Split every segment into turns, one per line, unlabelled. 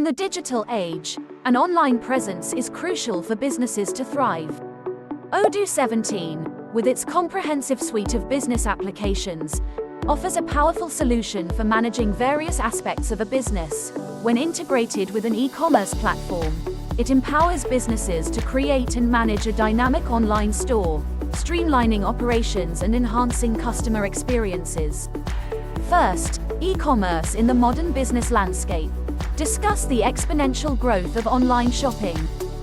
In the digital age, an online presence is crucial for businesses to thrive. Odoo 17, with its comprehensive suite of business applications, offers a powerful solution for managing various aspects of a business. When integrated with an e-commerce platform, it empowers businesses to create and manage a dynamic online store, streamlining operations and enhancing customer experiences. First, e-commerce in the modern business landscape. Discuss the exponential growth of online shopping,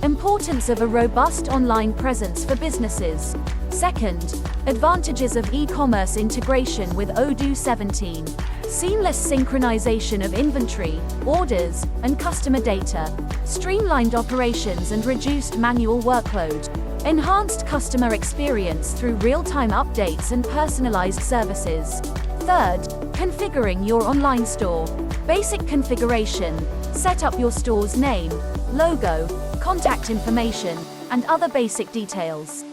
importance of a robust online presence for businesses. Second, advantages of e-commerce integration with Odoo 17. Seamless synchronization of inventory, orders, and customer data, streamlined operations and reduced manual workload, enhanced customer experience through real-time updates and personalized services. Third, configuring your online store. Basic configuration. Set up your store's name, logo, contact information, and other basic details.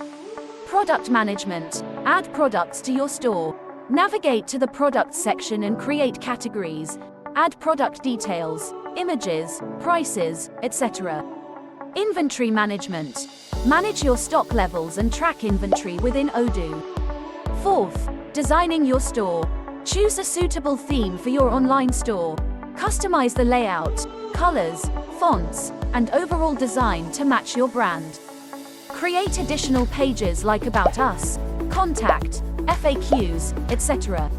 Product management. Add products to your store. Navigate to the products section and create categories. Add product details, images, prices, etc. Inventory management. Manage your stock levels and track inventory within Odoo. Fourth, designing your store. Choose a suitable theme for your online store. Customize the layout, colors, fonts, and overall design to match your brand. Create additional pages like About Us, Contact, FAQs, etc.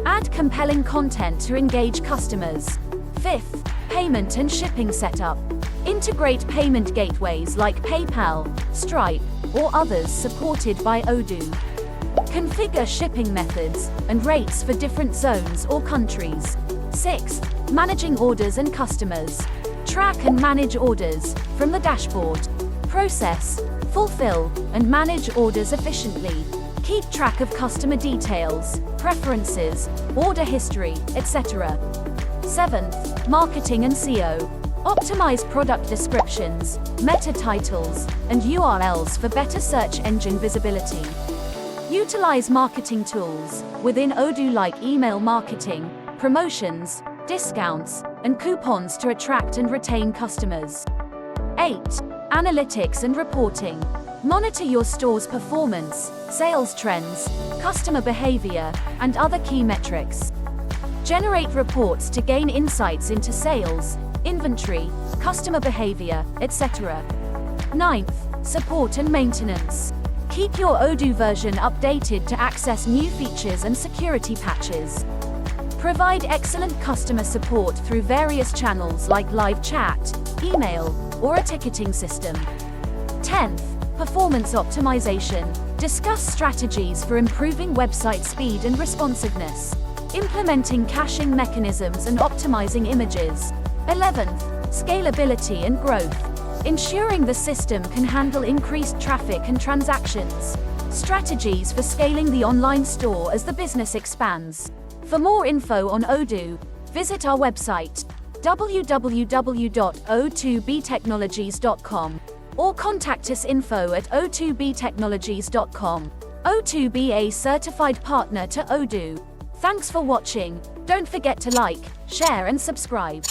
Add compelling content to engage customers. Fifth, payment and shipping setup. Integrate payment gateways like PayPal, Stripe, or others supported by Odoo. Configure shipping methods and rates for different zones or countries. Sixth, managing orders and customers. Track and manage orders from the dashboard. Process, fulfill, and manage orders efficiently. Keep track of customer details, preferences, order history, etc. Seventh, marketing and SEO. Optimize product descriptions, meta titles, and URLs for better search engine visibility. Utilize marketing tools within Odoo like email marketing, promotions, discounts, and coupons to attract and retain customers. 8. Analytics and reporting. Monitor your store's performance, sales trends, customer behavior, and other key metrics. Generate reports to gain insights into sales, inventory, customer behavior, etc. 9th, support and maintenance. Keep your Odoo version updated to access new features and security patches. Provide excellent customer support through various channels like live chat, email, or a ticketing system. 10th, performance optimization. Discuss strategies for improving website speed and responsiveness, implementing caching mechanisms and optimizing images. 11th, scalability and growth. Ensuring the system can handle increased traffic and transactions. Strategies for scaling the online store as the business expands. For more info on Odoo, visit our website www.O2btechnologies.com or contact us info@O2btechnologies.com. O2b, a certified partner to Odoo. Thanks for watching. Don't forget to like, share and subscribe.